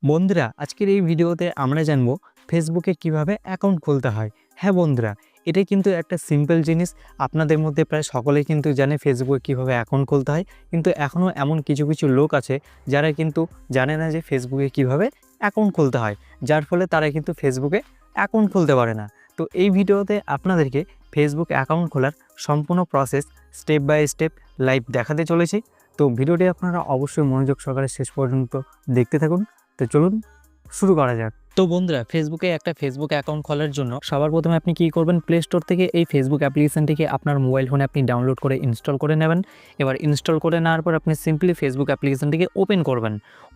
বন্ধুরা, আজকের এই ভিডিওতে আমরা জানবো ফেসবুকে কিভাবে অ্যাকাউন্ট খুলতে হয়। হ্যাঁ বন্ধুরা, এটাই কিন্তু একটা সিম্পল জিনিস। আপনাদের মধ্যে প্রায় সকলেই কিন্তু জানে ফেসবুকে কিভাবে অ্যাকাউন্ট খুলতে হয়, কিন্তু এখনও এমন কিছু কিছু লোক আছে যারা কিন্তু জানে না যে ফেসবুকে কিভাবে অ্যাকাউন্ট খুলতে হয়, যার ফলে তারা কিন্তু ফেসবুকে অ্যাকাউন্ট খুলতে পারে না। তো এই ভিডিওতে আপনাদেরকে ফেসবুক অ্যাকাউন্ট খোলার সম্পূর্ণ process step by step live দেখাতে চলেছি। তো ভিডিওটি আপনারা অবশ্যই মনোযোগ সহকারে শেষ পর্যন্ত দেখতে থাকুন। তো চলুন শুরু করা যাক। তো বন্ধুরা, ফেসবুকে একটা ফেসবুক অ্যাকাউন্ট খোলার জন্য সবার প্রথমে আপনি কি করবেন, প্লে স্টোর থেকে এই ফেসবুক অ্যাপ্লিকেশনটিকে আপনার মোবাইল ফোনে আপনি ডাউনলোড করে ইনস্টল করে নেবেন। এবার ইনস্টল করে নেওয়ার পর আপনি সিম্পলি ফেসবুক অ্যাপ্লিকেশনটিকে ওপেন করবেন।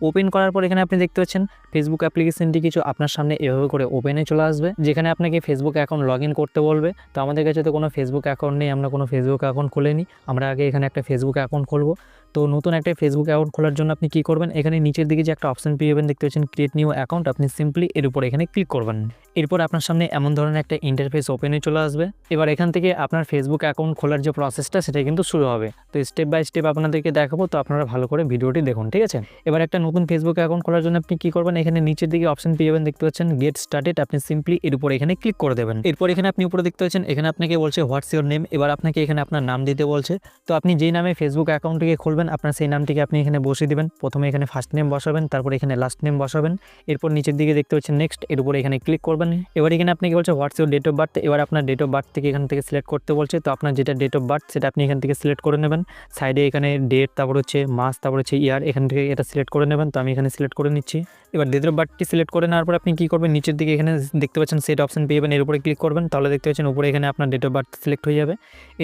ওপেন করার পর এখানে আপনি দেখতে পাচ্ছেন ফেসবুক অ্যাপ্লিকেশনটি কিছু আপনার সামনে এভাবে করে ওপেনে চলে আসবে, যেখানে আপনাকে ফেসবুক অ্যাকাউন্ট লগ ইন করতে বলবে। তো আমাদের কাছে তো কোনো ফেসবুক অ্যাকাউন্ট নেই, আমরা কোনো ফেসবুক অ্যাকাউন্ট খুলিনি। আমরা আগে এখানে একটা ফেসবুক অ্যাকাউন্ট খুলবো। তো নতুন একটা ফেসবুক অ্যাকাউন্ট খোলার জন্য আপনি কি করবেন, এখানে নিচের দিকে যে একটা অপশন পেয়ে যাবেন দেখতে পাচ্ছেন ক্রিয়েট নিউ অ্যাকাউন্ট, আপনি সিম্পলি এর উপর এখানে ক্লিক করবেন। এরপর আপনার সামনে এমন ধরনের একটা ইন্টারফেস ওপেনে চলে আসবে। এবার এখান থেকে আপনার ফেসবুক অ্যাকাউন্ট খোলার যে প্রসেসটা সেটা কিন্তু শুরু হবে। তো স্টেপ বাই স্টেপ আপনাদেরকে দেখাবো, তো আপনারা ভালো করে ভিডিওটি দেখুন, ঠিক আছে। এবার একটা নতুন ফেসবুক অ্যাকাউন্ট খোলার জন্য আপনি কি করবেন, এখানে নিচের দিকে অপশন পেয়ে যাবেন দেখতে পাচ্ছেন গেট স্টার্টেড, আপনি সিম্পলি এর উপর এখানে ক্লিক করে দেবেন। এরপর এখানে আপনি উপরে দেখতে পাচ্ছেন এখানে আপনাকে বলছে হোয়াটস ইউর নেম। এবার আপনাকে এখানে আপনার নাম দিতে বলছে। তো আপনি যেই নামে ফেসবুক অ্যাকাউন্টটিকে খুলবেন আপনার সেই নামটিকে আপনি এখানে বসিয়ে দিবেন। প্রথমে এখানে ফার্স্ট নেম বসাবেন, তারপর এখানে লাস্ট নেম বসাবেন। এরপর নিচের দিকে দেখতে পাচ্ছেন নেক্সট, এর উপর এখানে ক্লিক করবেন। এবার এখানে আপনাকে বলছে what's your date of birth. এবার আপনার ডেট অফ বার্থ থেকে এখান থেকে সিলেক্ট করতে বলছে। তো আপনার যেটা ডেট অফ বার্থ সেটা আপনি এখান থেকে সিলেক্ট করে নেবেন। সাইডে এখানে ডেট, তারপর হচ্ছে মাস, তারপর হচ্ছে ইয়ার, এখান থেকে এটা সিলেক্ট করে নেবেন। তো আমি এখানে সিলেক্ট করে নিচ্ছি। এবার ডেট অফ বার্থটি সিলেক্ট করে নেওয়ার পর আপনি কী করবেন, নিচের দিকে এখানে দেখতে পাচ্ছেন সেট অপশন পেয়ে যাবেন, এর উপরে ক্লিক করবেন। তাহলে দেখতে পাচ্ছেন উপরে এখানে আপনার ডেট অফ বার্থ সিলেক্ট হয়ে যাবে।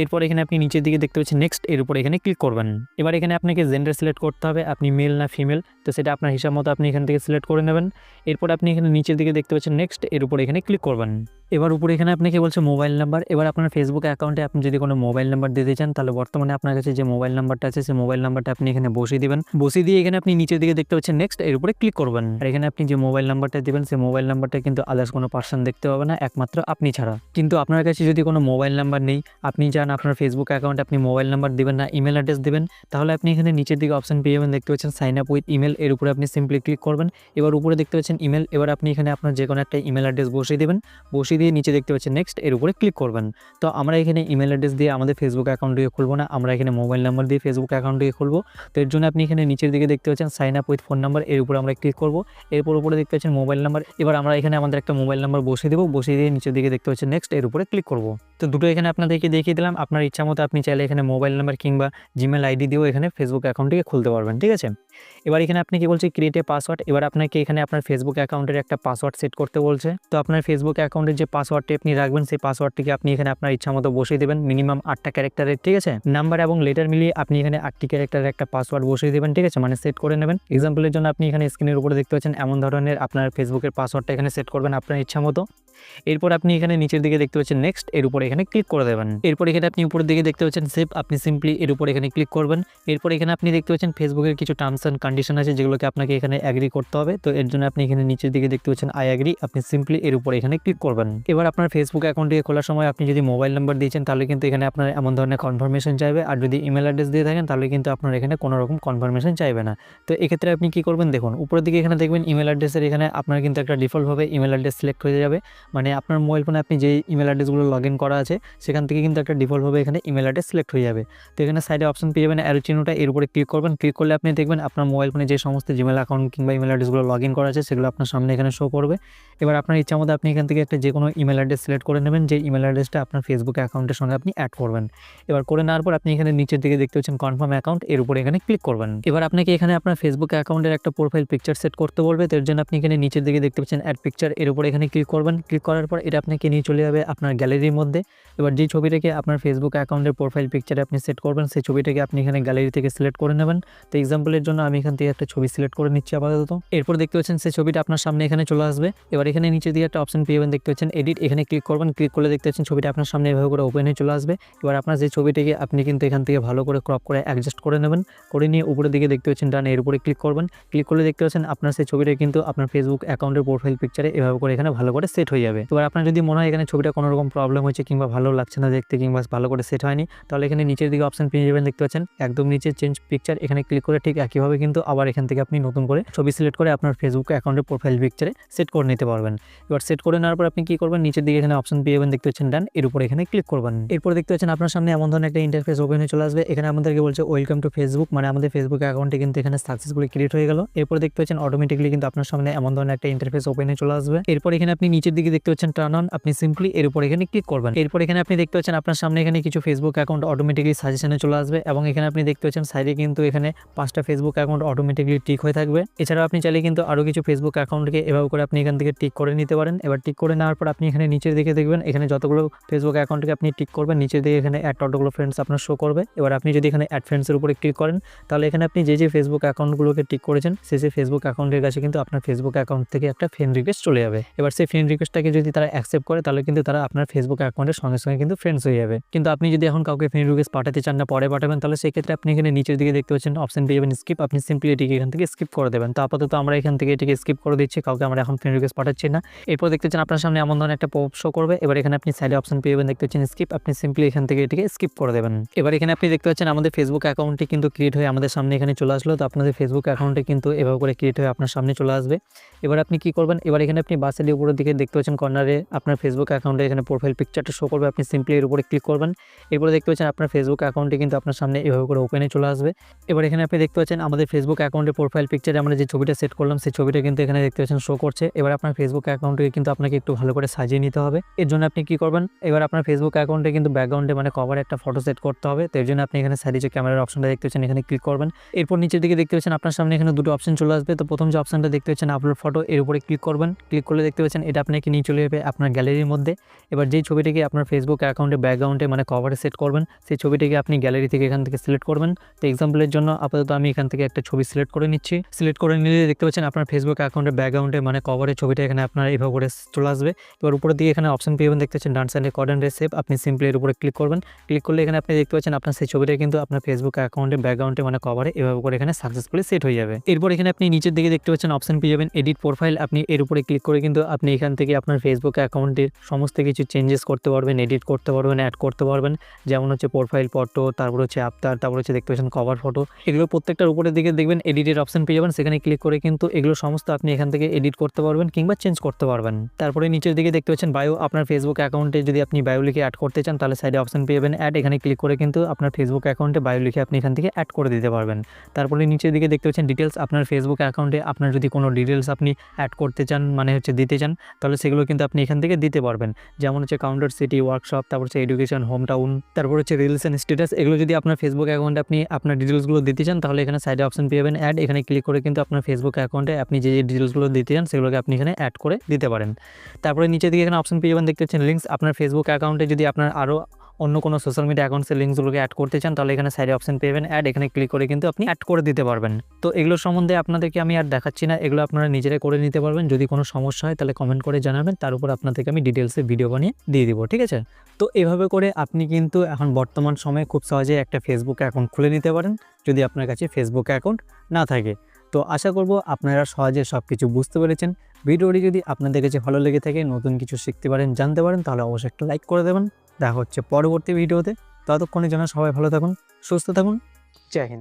এরপর এখানে আপনি নিচের দিকে দেখতে পাচ্ছেন নেক্সট, এর উপরে এখানে ক্লিক করবেন। এবার এখানে আপনাকে জেন্ডার সিলেক্ট করতে হবে, আপনি মেল না ফিমেল, তো সেটা আপনার হিসাব মতো আপনি এখান থেকে সিলেক্ট করে নেবেন। এরপর আপনি এখানে নিচের দিকে দেখতে পাচ্ছেন নেক্সট, এর উপরে এখানে ক্লিক করবেন। এবার উপরে এখানে আপনাকে বলছে মোবাইল নাম্বার। এবার আপনার ফেসবুক অ্যাকাউন্টে আপনি যদি কোনো মোবাইল নাম্বার দিতে চান, তাহলে বর্তমানে আপনার কাছে যে মোবাইল নাম্বারটা আছে সেই মোবাইল নাম্বারটা আপনি এখানে বসিয়ে দিবেন। বসিয়ে দিয়ে এখানে আপনি নিচের দিকে দেখতে পাচ্ছেন নেক্সট, এর উপরে ক্লিক করবেন। আর এখানে আপনি যে মোবাইল নাম্বারটা দিবেন সেই মোবাইল নাম্বারটা কিন্তু আদার্স কোনো পার্সন দেখতে পাবে না, একমাত্র আপনি ছাড়া। কিন্তু আপনার কাছে যদি কোনো মোবাইল নাম্বার নেই, আপনি চান আপনার ফেসবুক অ্যাকাউন্টে আপনি মোবাইল নাম্বার দিবেন না, ইমেল অ্যাড্রেস দিবেন, তাহলে আপনি এখানে নিচের দিকে অপশন পেয়ে যাবেন দেখতে পাচ্ছেন সাইন আপ উইথ ইমেল, এর উপরে আপনি সিম্পলি ক্লিক করবেন। এবার উপরে দেখতে পাচ্ছেন ইমেল। এবার আপনি এখানে আপনার যে কোনো একটা ইমেল অ্যাড্রেস বসিয়ে দেবেন। বসিয়ে দিয়ে নিচে দেখতে পাচ্ছেন নেক্সট, এর উপরে ক্লিক করবেন। তো আমরা এখানে ইমেল অ্যাড্রেস দিয়ে আমাদের ফেসবুক অ্যাকাউন্টটিকে খুলবো না, আমরা এখানে মোবাইল নাম্বার দিয়ে ফেসবুক অ্যাকাউন্টটিকে খুলবো। তো এর জন্য আপনি এখানে নিচের দিকে দেখতে পাচ্ছেন sign up with phone number, এর উপরে আমরা ক্লিক করবো। এরপর উপরে দেখতে পাচ্ছেন মোবাইল নাম্বার। এবার আমরা এখানে আমাদের একটা মোবাইল নাম্বার বসিয়ে দেবো। বসিয়ে দিয়ে নিচের দিকে দেখতে পাচ্ছেন নেক্সট, এর উপরে ক্লিক করবো। তো দুটো এখানে আপনাদেরকে দেখিয়ে দিলাম। আপনার ইচ্ছা মতো আপনি চাইলে এখানে মোবাইল নাম্বার কিংবা জিমেল আইডি দিয়েও এখানে ফেসবুক অ্যাকাউন্টটিকে খুলতে পারবেন, ঠিক আছে। এবার এখানে আপনি কি বলছে ক্রিয়েট এ পাসওয়ার্ড। এবার আপনাকে এখানে আপনার ফেসবুক অ্যাকাউন্টের একটা পাসওয়ার্ড সেট করতে বলছে। তো আপনার ফেসবুক অ্যাকাউন্টের যে পাসওয়ার্ডটি আপনি রাখবেন সেই পাসওয়ার্ডটিকে আপনি এখানে আপনার ইচ্ছা মতো বসিয়ে দেবেন, মিনিমাম 8টা ক্যারেক্টারের, ঠিক আছে। নাম্বার এবং লেটার মিলিয়ে আপনি এখানে 8টি ক্যারেক্টারের একটা পাসওয়ার্ড বসিয়ে দেবেন, ঠিক আছে, মানে সেট করে নেবেন। এক্সাম্পলের জন্য আপনি এখানে স্ক্রিনের উপরে দেখতে পাচ্ছেন এমন ধরনের আপনার ফেসবুকের পাসওয়ার্ডটা এখানে সেট করবেন আপনার ইচ্ছা মতো। এরপর আপনি এখানে নিচের দিকে দেখতে পাচ্ছেন নেক্সট, এর উপরে এখানে ক্লিক করে দেবেন। এরপর এখানে আপনি উপরের দিকে দেখতে পাচ্ছেন সেভ, আপনি সিম্পলি এর উপরে এখানে ক্লিক করবেন। এরপর এখানে আপনি দেখতে পাচ্ছেন ফেসবুকের কিছু টার্মস অ্যান্ড কন্ডিশন আছে যেগুলোকে আপনাকে এখানে অ্যাগ্রি করতে হবে। তো এর জন্য আপনি এখানে নিচের দিকে দেখতে পাচ্ছেন আই অ্যাগ্রি, আপনি সিম্পলি এর উপরে এখানে ক্লিক করবেন। এবার আপনার ফেসবুক অ্যাকাউন্টটিকে খোলার সময় আপনি যদি মোবাইল নাম্বার দিয়েছেন তাহলে কিন্তু এখানে আপনার এমন ধরনের কনফার্মেশন চাইবে, আর যদি ইমেল অ্যাড্রেস দিয়ে থাকেন তাহলে কিন্তু আপনার এখানে কোনো রকম কনফার্মেশন চাইবে না। তো এক্ষেত্রে আপনি কি করবেন, দেখুন উপরের দিকে এখানে দেখবেন ইমেল অ্যাড্রেসের এখানে আপনার কিন্তু একটা ডিফল্টভাবে ইমেল অ্যাড্রেস সিলেক্ট হয়ে যাবে, মানে আপনার মোবাইল ফোনে আপনি যে ইমেল অ্যাড্রেসগুলো লগ ইন করা আছে সেখান থেকে কিন্তু একটা ডিফল্টভাবে এখানে ইমেল অ্যাড্রেস সিলেক্ট হয়ে যাবে। তো এখানে সাইডে অপশন পেয়ে যাবেন অ্যারো চিহ্নটা, এর উপরে ক্লিক করবেন। ক্লিক করলে আপনি দেখবেন আপনার মোবাইল ফোনে যে সমস্ত জিমেল অ্যাকাউন্ট কিংবা ইমেল অ্যাড্রেসগুলো লগ ইন করা আছে সেগুলো আপনার সামনে এখানে শো করবে। এবার আপনার ইচ্ছা মতো আপনি এখান থেকে একটা যে কোনো ইমেল অ্যাড্রেস সিলেক্ট করে নেবেন, যে ইমেল অ্যাড্রেসটা আপনার ফেসবুক অ্যাকাউন্টের সঙ্গে আপনি অ্যাড করবেন। এবার করে নেওয়ার পর আপনি এখানে নিচের দিকে দেখতে পাচ্ছেন কনফার্ম অ্যাকাউন্ট, এর উপরে এখানে ক্লিক করবেন। এবার আপনাকে এখানে আপনার ফেসবুক অ্যাকাউন্টের একটা প্রোফাইল পিকচার সেট করতে বলবে। এর জন্য আপনি এখানে নিচের দিকে দেখতে পাচ্ছেন অ্যাড পিকচার, এর উপরে এখানে ক্লিক করবেন। ক্লিক করার পর এটা আপনাকে নিয়ে চলে যাবে আপনার গ্যালারির মধ্যে। এবার যে ছবিটাকে আপনার ফেসবুক অ্যাকাউন্টের প্রোফাইল পিকচারে আপনি সেট করবেন সেই ছবিটাকে আপনি এখানে গ্যালারি থেকে সিলেক্ট করে নেবেন। তো এক্সাম্পলের জন্য আমি এখান থেকে একটা ছবি সিলেক্ট করে নিচ্ছি আপাতত। এরপর দেখতে পাচ্ছেন সেই ছবিটা আপনার সামনে এখানে চলে আসবে। এবার এখানে নিচে দিয়ে একটা অপশন পেয়ে যাবেন দেখতে পাচ্ছেন এডিট, এখানে ক্লিক করবেন। ক্লিক করলে দেখতে পাচ্ছেন ছবিটা আপনার সামনে এভাবে করে ওপেন হয়ে চলে আসবে। এবার আপনার যে ছবিটিকে আপনি কিন্তু এখান থেকে ভালো করে ক্রপ করে অ্যাডজাস্ট করে নেবেন, করে নিয়ে উপরের দিকে দেখতে পাচ্ছেন ডান, এর উপরে ক্লিক করবেন। ক্লিক করলে দেখতে পাচ্ছেন আপনার সেই ছবিটা কিন্তু আপনার ফেসবুক অ্যাকাউন্টের প্রোফাইল পিকচারে এভাবে করে এখানে ভালো করে সেট হয়ে হয়ে যাবে। এবার আপনার যদি মনে হয় এখানে ছবিটা কোনো রকম প্রবলেম হয়েছে কিংবা ভালো লাগছে না দেখতে কিংবা ভালো করে সেট হয়নি, তাহলে এখানে নিচের দিকে অপশন পেয়ে যাবেন, দেখতে পাচ্ছেন একদম নিচে চেঞ্জ পিকচার, এখানে ক্লিক করে ঠিক একইভাবে কিন্তু আবার এখান থেকে আপনি নতুন করে ছবি সিলেক্ট করে আপনার ফেসবুক অ্যাকাউন্টের প্রোফাইল পিকচারে সেট করে নিতে পারবেন। এবার সেট করে নেওয়ার পর আপনি কি করবেন, নিচের দিকে এখানে অপশন পেয়ে যাবেন, দেখতে পাচ্ছেন ডান, এর উপর এখানে ক্লিক করবেন। এরপর দেখতে পাচ্ছেন আপনার সামনে এমন ধরনের একটা ইন্টারফেস ওপেন হয়ে চলে আসবে। এখানে আমাদেরকে বলছে ওয়েলকাম টু ফেসবুক, মানে আমাদের ফেসবুক অ্যাকাউন্টে কিন্তু এখানে সাকসেসফুলি ক্রিয়েট হয়ে গেল। এরপর দেখতে পাচ্ছেন অটোমেটিকলি কিন্তু আপনার সামনে এমন ধরনের একটা ইন্টারফেস ওপেন হয়ে চলে আসবে। এরপর এখানে আপনি নিচের দিকে দেখতে পাচ্ছেন টার্ন অন, আপনি সিম্পলি এর উপর এখানে ক্লিক করবেন। এরপর এখানে আপনি দেখতে পাচ্ছেন আপনার সামনে এখানে কিছু ফেসবুক অ্যাকাউন্ট অটোমেটিকলি সাজেশনে চলে আসবে এবং এখানে আপনি দেখতে পাচ্ছেন সাইডে কিন্তু এখানে 5টা ফেসবুক অ্যাকাউন্ট অটোমেটিকলি টিক হয়ে থাকবে। এছাড়াও আপনি চাইলে কিন্তু আরো কিছু ফেসবুক অ্যাকাউন্টকে এভাবে করে আপনি এখান থেকে টিক করে নিতে পারেন। এবার টিক করে নেওয়ার পর আপনি এখানে নিচের দিকে দেখবেন এখানে যতগুলো ফেসবুক অ্যাকাউন্টকে আপনি টিক করবেন নিচের দিকে এখানে অ্যাড কতগুলো ফ্রেন্ডস আপনার শো করবে। এবার আপনি যদি এখানে অ্যাড ফ্রেন্ডসের উপরে ক্লিক করেন তাহলে এখানে আপনি যে ফেসবুক অ্যাকাউন্টগুলোকে টিক করেছেন সেই ফেসবুক অ্যাকাউন্টের কাছে কিন্তু আপনার ফেসবুক অ্যাকাউন্ট থেকে একটা ফ্রেন্ড রিকোয়েস্ট চলে যাবে। এবার সেই ফ্রেন্ড রিকোয়েস্টটাকে যদি তারা অ্যাকসেপ্ট করে তাহলে কিন্তু তারা আপনার ফেসবুক অ্যাকাউন্টের সঙ্গে সঙ্গে কিন্তু ফ্রেন্ডস হয়ে যাবে। কিন্তু আপনি যদি এখন কাউকে ফ্রেন্ড রিকোয়েস্ট পাঠাতে চান না, পরে পাঠাবেন, তাহলে সেই ক্ষেত্রে আপনি এখানে নিচের দিকে দেখতে পাচ্ছেন অপশন পেয়ে যাবেন স্কিপ, আপনি সিম্পলি এটিকে এখান থেকে স্কিপ করে দেবেন। তো আপাতত আমরা এখান থেকে এটিকে স্কিপ করে দিচ্ছি, কাউকে আমরা এখন ফ্রেন্ড রিকোয়েস্ট পাঠাচ্ছি না। এরপর দেখতে পাচ্ছেন আপনার সামনে এমন ধরনের একটা পপ শো করবে। এবার এখানে আপনি সাইডে অপশন পেয়ে যাবেন, দেখতে পাচ্ছেন স্কিপ, আপনি সিম্পলি এখান থেকে এটিকে স্কিপ করে দেবেন। এবার এখানে আপনি দেখতে পাচ্ছেন আমাদের ফেসবুক অ্যাকাউন্টটি কিন্তু ক্রিয়েট হয়ে আমাদের সামনে এখানে চলে আসলো। তো আপনাদের ফেসবুক অ্যাকাউন্টে কিন্তু এভাবে করে ক্রিয়েট হয়ে আপনার সামনে চলে আসবে। এবার আপনি কি করবেন, এবার এখানে আপনি বাসের উপরের দিকে দেখতে পাচ্ছেন কর্নারে আপনার ফেসবুক অ্যাকাউন্টে এখানে প্রোফাইল পিকচারটা শো করবে, আপনি সিম্পলি এর উপরে ক্লিক করবেন। এরপরে দেখতে পাচ্ছেন আপনার ফেসবুক অ্যাকাউন্টে কিন্তু আপনার সামনে এভাবে করে ওপেনে চলে আসবে। এবার এখানে আপনি দেখতে পাচ্ছেন আমাদের ফেসবুক অ্যাকাউন্টের প্রোফাইল পিকচারে আমরা যে ছবিটা সেট করলাম সেই ছবিটা কিন্তু এখানে দেখতে পাচ্ছেন শো করছে। এবার আপনার ফেসবুক অ্যাকাউন্টে কিন্তু আপনাকে একটু ভালো করে সাজিয়ে নিতে হবে। এর জন্য আপনি কি করবেন, এবার আপনার ফেসবুক অ্যাকাউন্টে কিন্তু ব্যাকগ্রাউন্ডে মানে কভারে একটা ফটো সেট করতে হবে। তো এর জন্য আপনি এখানে সাইডে যে ক্যামেরার অপশনটা দেখতে পাচ্ছেন এখানে ক্লিক করবেন। এরপর নিচের দিকে দেখতে পাচ্ছেন আপনার সামনে এখানে দুটো অপশন চলে আসবে। তো প্রথম যে অপশনটা দেখতে পাচ্ছেন আপলোড ফটো, এর উপরে ক্লিক করবেন। ক্লিক করলে দেখতে পাচ্ছেন এটা আপনাকে নিয়ে চলে যাবে আপনার গ্যালারির মধ্যে। এবার যেই ছবিটিকে আপনার ফেসবুক অ্যাকাউন্টে ব্যাকগ্রাউন্ডে মানে কভারে সেট করবেন সেই ছবিটিকে আপনি গ্যালারি থেকে এখান থেকে সিলেক্ট করবেন। তো এক্সাম্পলের জন্য আপাতত আমি এখান থেকে একটা ছবি সিলেক্ট করে নিচ্ছি। সিলেক্ট করে নিলে দেখতে পাচ্ছেন আপনার ফেসবুক অ্যাকাউন্টের ব্যাকগ্রাউন্ডে মানে কভারের ছবিটা এখানে আপনার এভাবে করে চলে আসবে। এবার উপরের দিকে এখানে অপশন পেয়ে দেখতে পাচ্ছেন ডান সাইডে কোঅর্ডিনেট সেভ, আপনি সিম্পলি এর উপরে ক্লিক করবেন। ক্লিক করলে এখানে আপনি দেখতে পাচ্ছেন আপনার সেই ছবিটা কিন্তু আপনার ফেসবুক অ্যাকাউন্টের ব্যাকগ্রাউন্ডে মানে কভারে এভাবে করে এখানে সাকসেসফুলি সেট হয়ে যাবে। এরপর এখানে আপনি নিচের দিকে দেখতে পাচ্ছেন অপশন পেয়ে যাবেন এডিট প্রোফাইল, আপনি এর উপরে ক্লিক করে কিন্তু আপনি এখান থেকে আপনার ফেসবুক অ্যাকাউন্টের সমস্ত কিছু চেঞ্জেস করতে পারবেন, এডিট করতে পারবেন, অ্যাড করতে পারবেন। যেমন হচ্ছে প্রোফাইল ফটো, তারপর হচ্ছে আফতার, তারপর হচ্ছে দেখতে পাচ্ছেন কভার ফটো, এগুলো প্রত্যেকটার উপরের দিকে দেখবেন এডিটের অপশন পেয়ে যাবেন। সেখানে ক্লিক করে কিন্তু এগুলো সমস্ত আপনি এখান থেকে এডিট করতে পারবেন কিংবা চেঞ্জ করতে পারবেন। তারপরে নিচের দিকে দেখতে পাচ্ছেন বায়ো, আপনার ফেসবুক অ্যাকাউন্টে যদি আপনি বায়ো লিখে অ্যাড করতে চান তাহলে সাইডে অপশন পেয়ে যাবেন অ্যাড, এখানে ক্লিক করে কিন্তু আপনার ফেসবুক অ্যাকাউন্টে বায়ো লিখে আপনি এখান থেকে অ্যাড করে দিতে পারবেন। তারপরে নিচের দিকে দেখতে পাচ্ছেন ডিটেলস, আপনার ফেসবুক অ্যাকাউন্টে আপনার যদি কোনো ডিটেলস আপনি অ্যাড করতে চান মানে হচ্ছে দিতে চান তাহলে সেগুলো কিন্তু আপনি এখান থেকে দিতে পারবেন। যেমন হচ্ছে কাউন্টার সিটি, ওয়ার্কশপ, তারপর হচ্ছে এডুকেশন, হোম টাউন, তারপর হচ্ছে রিলস এন্ড স্ট্যাটাস, এগুলো যদি আপনার ফেসবুক অ্যাকাউন্টে আপনি আপনার ডিটেলসগুলো দিতে চান তাহলে এখানে সাইডে অপশন পেয়ে যাবেন অ্যাড, এখানে ক্লিক করে কিন্তু আপনার ফেসবুক অ্যাকাউন্টে আপনি যে ডিটেলসগুলো দিতে চান সেগুলোকে আপনি এখানে অ্যাড করে দিতে পারেন। তারপরে নিচের দিকে এখানে অপশন পেয়ে যাবেন দেখতে পাচ্ছেন লিঙ্কস, আপনার ফেসবুক অ্যাকাউন্টে যদি আপনার আরও অন্য কোনো সোশ্যাল মিডিয়া অ্যাকাউন্টসের লিঙ্কসগুলোকে অ্যাড করতে চান তাহলে এখানে সাইডে অপশন পেয়ে যাবেন অ্যাড, এখানে ক্লিক করে কিন্তু আপনি অ্যাড করে দিতে পারবেন। তো এগুলো সম্বন্ধে আপনাদেরকে আমি আর দেখাচ্ছি না, এগুলো আপনারা নিজেরাই করে নিতে পারবেন। যদি কোনো সমস্যা হয় তাহলে কমেন্ট করে জানাবেন, তার উপর আপনাদেরকে আমি ডিটেলসে ভিডিও বানিয়ে দিয়ে দিব, ঠিক আছে? তো এভাবে করে আপনি কিন্তু এখন বর্তমান সময়ে খুব সহজেই একটা ফেসবুক অ্যাকাউন্ট খুলে নিতে পারেন যদি আপনার কাছে ফেসবুক অ্যাকাউন্ট না থাকে। তো আশা করব আপনারা সহজে সব কিছু বুঝতে পেরেছেন। ভিডিওটি যদি আপনাদের কাছে ভালো লেগে থাকে, নতুন কিছু শিখতে পারেন, জানতে পারেন, তাহলে অবশ্যই একটা লাইক করে দেবেন। দেখা হচ্ছে পরবর্তী ভিডিওতে। ততক্ষণের জন্য সবাই ভালো থাকুন, সুস্থ থাকুন। জয় হিন্দ।